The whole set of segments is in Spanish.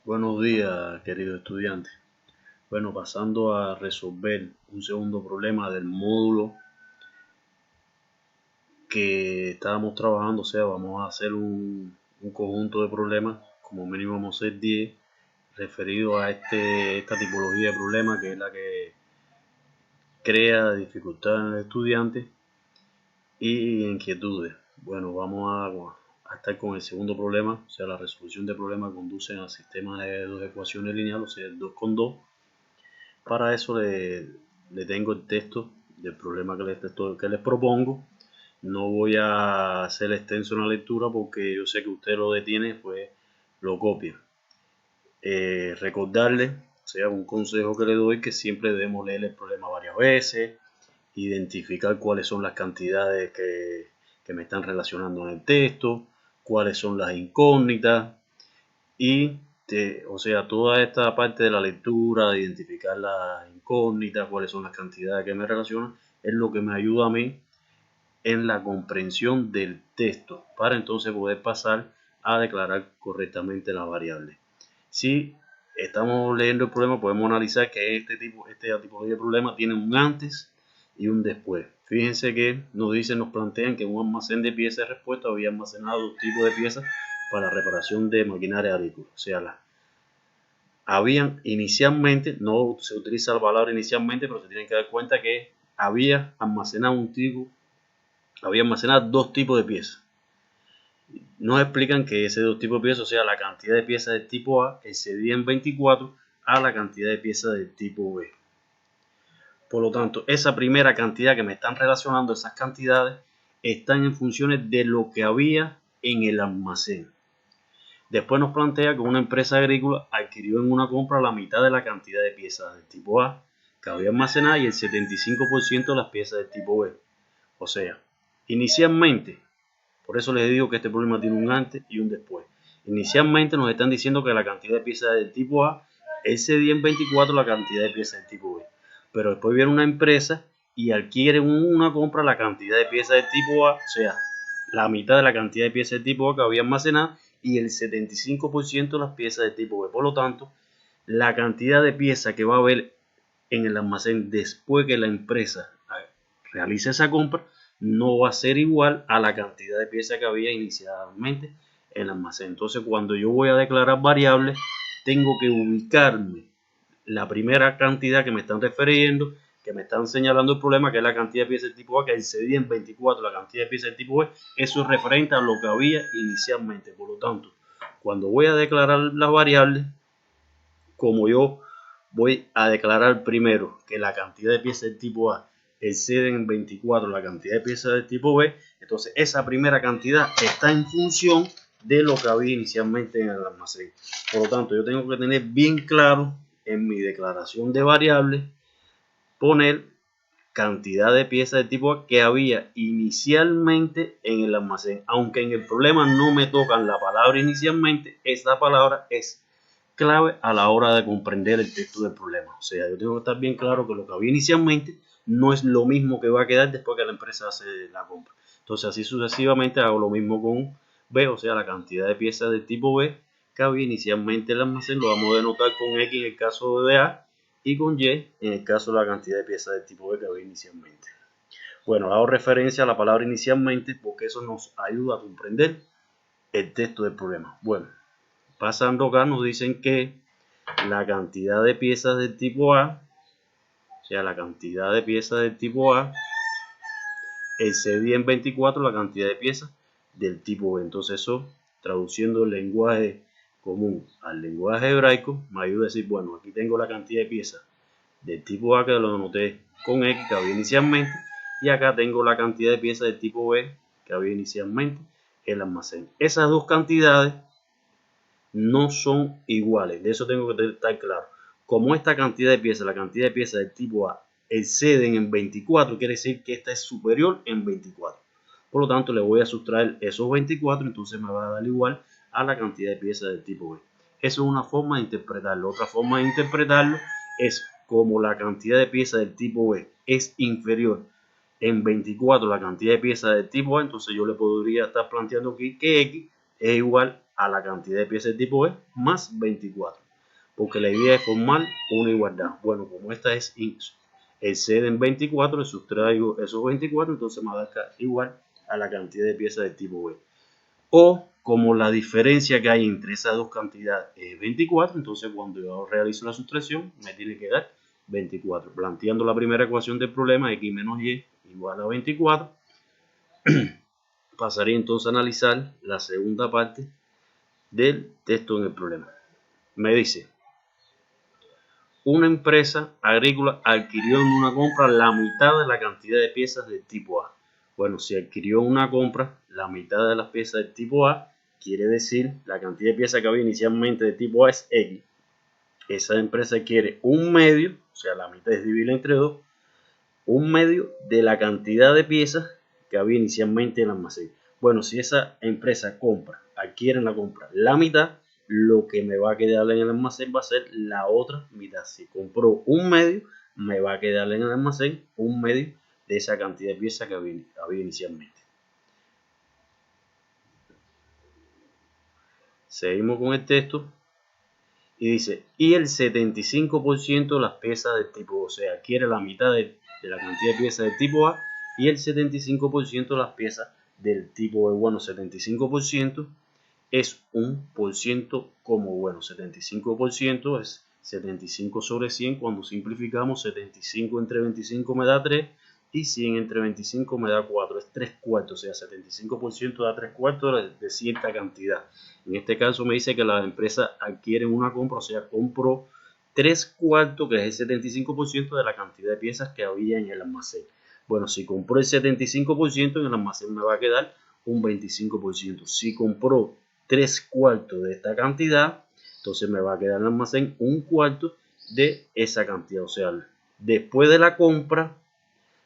Buenos días, querido estudiante. Bueno, pasando a resolver un segundo problema del módulo que estábamos trabajando, o sea, vamos a hacer un conjunto de problemas, como mínimo vamos a hacer 10, referido a esta tipología de problema que es la que crea dificultades en el estudiante y inquietudes. Bueno, a estar con el segundo problema, o sea, la resolución de problemas conduce al sistema de dos ecuaciones lineales, o sea, el 2 con 2. Para eso le tengo el texto del problema que les propongo. No voy a hacer extenso en la lectura porque yo sé que usted lo detiene, pues lo copia. Recordarle, o sea, un consejo que le doy, que siempre debemos leer el problema varias veces, identificar cuáles son las cantidades que me están relacionando en el texto, cuáles son las incógnitas y o sea, toda esta parte de la lectura, de identificar las incógnitas, cuáles son las cantidades que me relacionan, es lo que me ayuda a mí en la comprensión del texto, para entonces poder pasar a declarar correctamente la variable. Si estamos leyendo el problema, podemos analizar que este tipo de problema tiene un antes y un después. Fíjense que nos plantean que en un almacén de piezas de respuesta había almacenado dos tipos de piezas para reparación de maquinaria agrícola. O sea, habían inicialmente, no se utiliza la palabra inicialmente, pero se tienen que dar cuenta que había almacenado dos tipos de piezas. Nos explican que ese dos tipos de piezas, o sea, la cantidad de piezas del tipo A excedía en 24 a la cantidad de piezas del tipo B. Por lo tanto, esa primera cantidad que me están relacionando, esas cantidades, están en funciones de lo que había en el almacén. Después nos plantea que una empresa agrícola adquirió en una compra la mitad de la cantidad de piezas del tipo A que había almacenada y el 75% de las piezas del tipo B. O sea, inicialmente, por eso les digo que este problema tiene un antes y un después. Inicialmente nos están diciendo que la cantidad de piezas del tipo A excedía en 24 la cantidad de piezas del tipo B. Pero después viene una empresa y adquiere una compra la cantidad de piezas del tipo A, o sea, la mitad de la cantidad de piezas del tipo A que había almacenada y el 75% de las piezas del tipo B. Por lo tanto, la cantidad de piezas que va a haber en el almacén después que la empresa realice esa compra no va a ser igual a la cantidad de piezas que había inicialmente en el almacén. Entonces, cuando yo voy a declarar variables, tengo que ubicarme la primera cantidad que me están refiriendo, que me están señalando el problema, que es la cantidad de piezas del tipo A, que excedía en 24 la cantidad de piezas del tipo B. Eso es referente a lo que había inicialmente. Por lo tanto, cuando voy a declarar las variables, como yo voy a declarar primero que la cantidad de piezas del tipo A exceden en 24 la cantidad de piezas del tipo B, entonces esa primera cantidad está en función de lo que había inicialmente en el almacén. Por lo tanto, yo tengo que tener bien claro en mi declaración de variables, poner cantidad de piezas de tipo A que había inicialmente en el almacén. Aunque en el problema no me tocan la palabra inicialmente, esa palabra es clave a la hora de comprender el texto del problema. O sea, yo tengo que estar bien claro que lo que había inicialmente no es lo mismo que va a quedar después que la empresa hace la compra. Entonces, así sucesivamente hago lo mismo con B, o sea, la cantidad de piezas del tipo B que había inicialmente en el almacén, lo vamos a denotar con X en el caso de A y con Y en el caso de la cantidad de piezas del tipo B que había inicialmente. Bueno, hago referencia a la palabra inicialmente porque eso nos ayuda a comprender el texto del problema. Bueno, pasando acá nos dicen que la cantidad de piezas del tipo A, o sea, la cantidad de piezas del tipo A excedía en 24 la cantidad de piezas del tipo B. Entonces eso, traduciendo el lenguaje común al lenguaje hebraico, me ayuda a decir, bueno, aquí tengo la cantidad de piezas del tipo A que lo anoté con X que había inicialmente, y acá tengo la cantidad de piezas del tipo B que había inicialmente en el almacén. Esas dos cantidades no son iguales, de eso tengo que estar claro. Como esta cantidad de piezas, la cantidad de piezas del tipo A exceden en 24, quiere decir que esta es superior en 24. Por lo tanto, le voy a sustraer esos 24, entonces me va a dar igual a la cantidad de piezas del tipo B. Eso es una forma de interpretarlo. Otra forma de interpretarlo es como la cantidad de piezas del tipo B es inferior en 24 la cantidad de piezas del tipo A, entonces yo le podría estar planteando aquí que X es igual a la cantidad de piezas de tipo B más 24. Porque la idea es formar una igualdad. Bueno, como esta es excede en 24, le sustraigo esos 24, entonces me va a dar igual a la cantidad de piezas de tipo B. O como la diferencia que hay entre esas dos cantidades es 24, entonces cuando yo realizo la sustracción me tiene que dar 24. Planteando la primera ecuación del problema, x menos y igual a 24, pasaría entonces a analizar la segunda parte del texto en el problema. Me dice, una empresa agrícola adquirió en una compra la mitad de la cantidad de piezas del tipo A. Bueno, si adquirió una compra la mitad de las piezas del tipo A, quiere decir la cantidad de piezas que había inicialmente de tipo A es X. Esa empresa quiere un medio, o sea, la mitad es divisible entre 2, un medio de la cantidad de piezas que había inicialmente en el almacén. Bueno, si esa empresa adquiere en la compra la mitad, lo que me va a quedar en el almacén va a ser la otra mitad. Si compró un medio, me va a quedar en el almacén un medio de esa cantidad de piezas que había inicialmente. Seguimos con el texto y dice, y el 75% de las piezas del tipo, o sea, adquiere la mitad de la cantidad de piezas del tipo A y el 75% de las piezas del tipo B. Bueno, 75% es un por ciento como bueno. 75% es 75 sobre 100. Cuando simplificamos, 75 entre 25 me da 3 y 100 entre 25 me da 4. Es 3 cuartos, o sea, 75% da 3 cuartos de cierta cantidad. En este caso me dice que la empresa adquiere una compra, o sea, compró 3 cuartos, que es el 75% de la cantidad de piezas que había en el almacén. Bueno, si compró el 75%, en el almacén me va a quedar un 25%. Si compró 3 cuartos de esta cantidad, entonces me va a quedar en el almacén un cuarto de esa cantidad. O sea, después de la compra,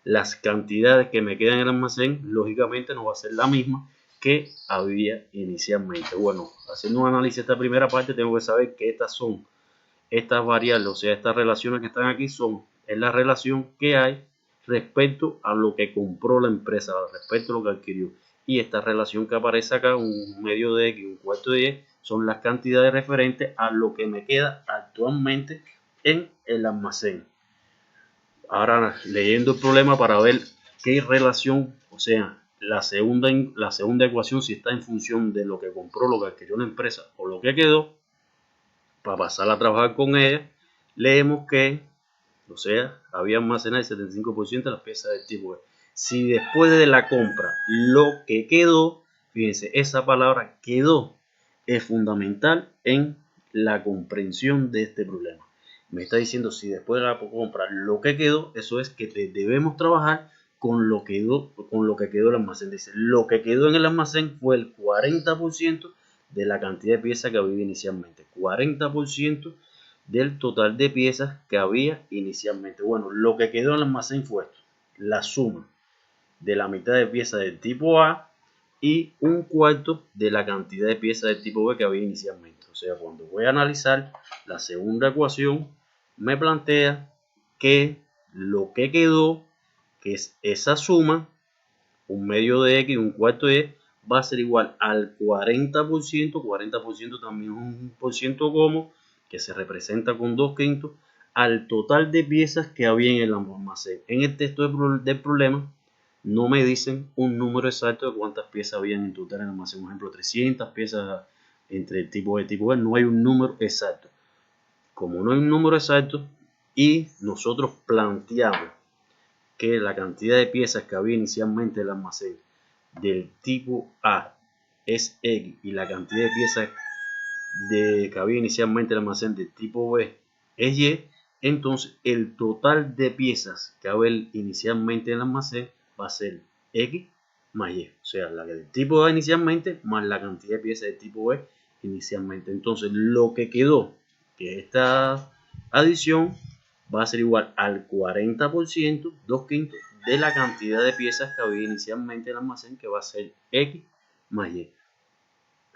las cantidades que me quedan en el almacén, lógicamente no va a ser la misma que había inicialmente. Bueno, haciendo un análisis de esta primera parte, tengo que saber que estas variables, o sea, estas relaciones que están aquí es la relación que hay respecto a lo que compró la empresa, respecto a lo que adquirió. Y esta relación que aparece acá, un medio de X y un cuarto de Y, son las cantidades referentes a lo que me queda actualmente en el almacén. Ahora leyendo el problema para ver qué relación, o sea, la segunda ecuación, si está en función de lo que compró, lo que adquirió la empresa o lo que quedó, para pasar a trabajar con ella, leemos que, o sea, había almacenado el 75% de las piezas del tipo B. Si después de la compra lo que quedó, fíjense, esa palabra quedó es fundamental en la comprensión de este problema. Me está diciendo si después de la compra lo que quedó, eso es que debemos trabajar con lo que quedó en el almacén. Dice, lo que quedó en el almacén fue el 40% de la cantidad de piezas que había inicialmente. 40% del total de piezas que había inicialmente. Bueno, lo que quedó en el almacén fue esto, la suma de la mitad de piezas del tipo A y un cuarto de la cantidad de piezas del tipo B que había inicialmente. O sea, cuando voy a analizar la segunda ecuación, me plantea que lo que quedó, que es esa suma, un medio de X y un cuarto de Y, va a ser igual al 40%, 40% también es un por ciento como, que se representa con 2 quintos, al total de piezas que había en el almacén. En el texto del problema no me dicen un número exacto de cuántas piezas habían en total en el almacén. Por ejemplo, 300 piezas entre el tipo B y el tipo B, no hay un número exacto. Como no hay un número exacto y nosotros planteamos que la cantidad de piezas que había inicialmente en el almacén del tipo A es X y la cantidad de piezas que había inicialmente en el almacén del tipo B es Y, entonces el total de piezas que había inicialmente en el almacén va a ser X más Y, o sea, la del tipo A inicialmente más la cantidad de piezas del tipo B inicialmente. Entonces lo que quedó, que esta adición va a ser igual al 40%, 2 quintos, de la cantidad de piezas que había inicialmente en el almacén, que va a ser X más Y.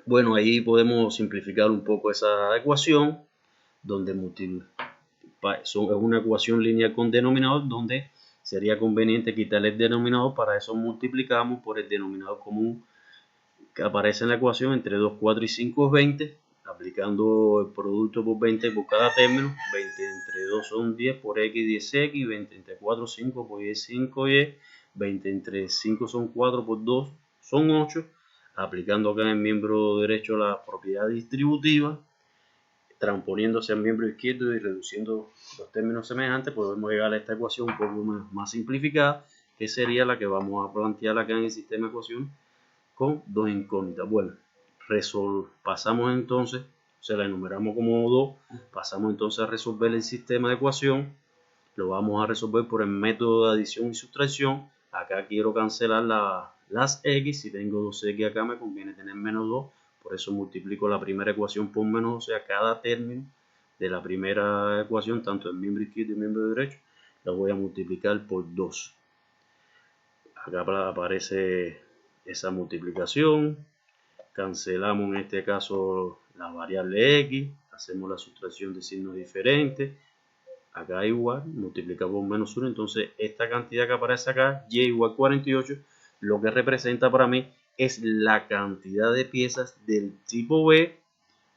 Bueno, ahí podemos simplificar un poco esa ecuación, donde es una ecuación lineal con denominador, donde sería conveniente quitarle el denominador. Para eso multiplicamos por el denominador común que aparece en la ecuación entre 2, 4 y 5 es 20, aplicando el producto por 20 por cada término. 20 entre 2 son 10 por x 10x, 20 entre 4 5 por y 5y, 20 entre 5 son 4 por 2 son 8, aplicando acá en el miembro derecho la propiedad distributiva, transponiéndose al miembro izquierdo y reduciendo los términos semejantes, podemos llegar a esta ecuación un poco más simplificada, que sería la que vamos a plantear acá en el sistema de ecuaciones con dos incógnitas. Bueno, pasamos entonces, se la enumeramos como 2, pasamos entonces a resolver el sistema de ecuación. Lo vamos a resolver por el método de adición y sustracción. Acá quiero cancelar las x. Si tengo 2x acá me conviene tener menos 2. Por eso multiplico la primera ecuación por menos 2. O sea, cada término de la primera ecuación, tanto el miembro izquierdo y el miembro derecho, lo voy a multiplicar por 2. Acá aparece esa multiplicación. Cancelamos en este caso la variable x. Hacemos la sustracción de signos diferentes. Acá igual, multiplicamos por menos 1, entonces esta cantidad que aparece acá, y igual 48, lo que representa para mí es la cantidad de piezas del tipo B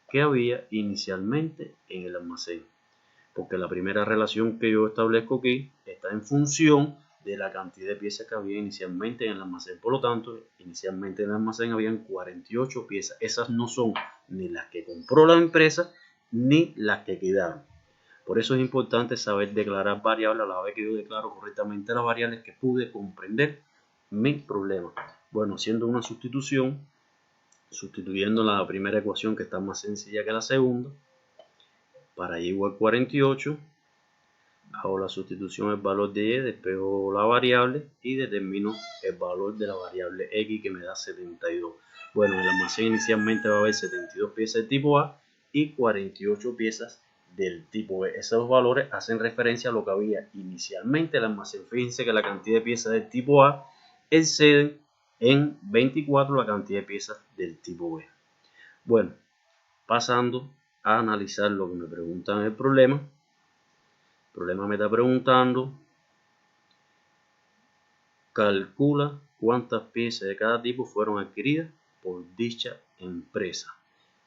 que había inicialmente en el almacén. Porque la primera relación que yo establezco aquí está en función de la cantidad de piezas que había inicialmente en el almacén. Por lo tanto, inicialmente en el almacén habían 48 piezas. Esas no son ni las que compró la empresa ni las que quedaron. Por eso es importante saber declarar variables. A la vez que yo declaro correctamente las variables, que pude comprender mi problema. Bueno, haciendo una sustitución, sustituyendo la primera ecuación que está más sencilla que la segunda, para y igual 48, hago la sustitución del valor de y, despejo la variable y determino el valor de la variable x, que me da 72. Bueno, en el almacén inicialmente va a haber 72 piezas de tipo A y 48 piezas del tipo B. Esos valores hacen referencia a lo que había inicialmente en el almacén. Fíjense que la cantidad de piezas del tipo A exceden en 24 la cantidad de piezas del tipo B. Bueno, pasando a analizar lo que me preguntan en el problema. El problema me está preguntando: calcula cuántas piezas de cada tipo fueron adquiridas por dicha empresa.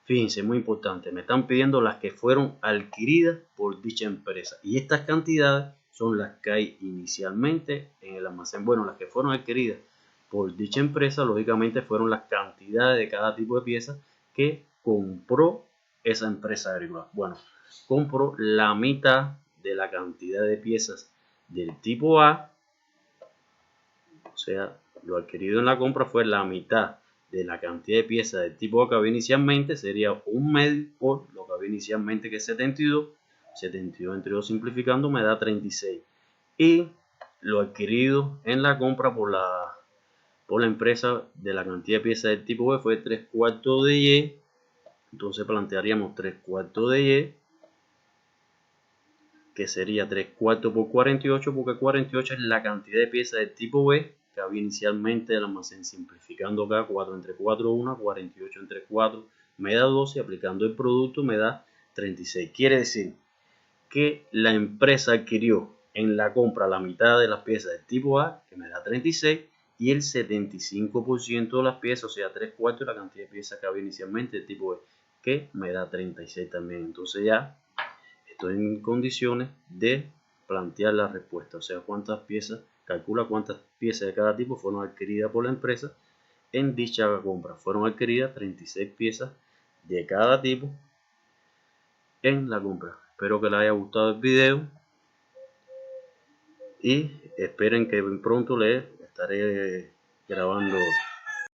Fíjense, muy importante, me están pidiendo las que fueron adquiridas por dicha empresa. Y estas cantidades son las que hay inicialmente en el almacén. Bueno, las que fueron adquiridas por dicha empresa, lógicamente, fueron las cantidades de cada tipo de piezas que compró esa empresa agrícola. Bueno, compró la mitad de la cantidad de piezas del tipo A. O sea, lo adquirido en la compra fue la mitad de la cantidad de piezas del tipo A que había inicialmente, sería un medio por lo que había inicialmente, que es 72. 72 entre 2 simplificando me da 36. Y lo adquirido en la compra por la empresa de la cantidad de piezas del tipo B fue 3/4 de Y. Entonces plantearíamos 3/4 de Y, que sería 3/4 por 48, porque 48 es la cantidad de piezas del tipo B que había inicialmente el almacén. Simplificando acá, 4 entre 4, 1, 48 entre 4 me da 12, aplicando el producto me da 36. Quiere decir que la empresa adquirió en la compra la mitad de las piezas del tipo A, que me da 36, y el 75% de las piezas, o sea, 3/4 de la cantidad de piezas que había inicialmente del tipo B, que me da 36 también. Entonces ya estoy en condiciones de plantear la respuesta, o sea, calcula cuántas piezas de cada tipo fueron adquiridas por la empresa en dicha compra. Fueron adquiridas 36 piezas de cada tipo en la compra. Espero que les haya gustado el video y esperen que pronto les estaré grabando otro.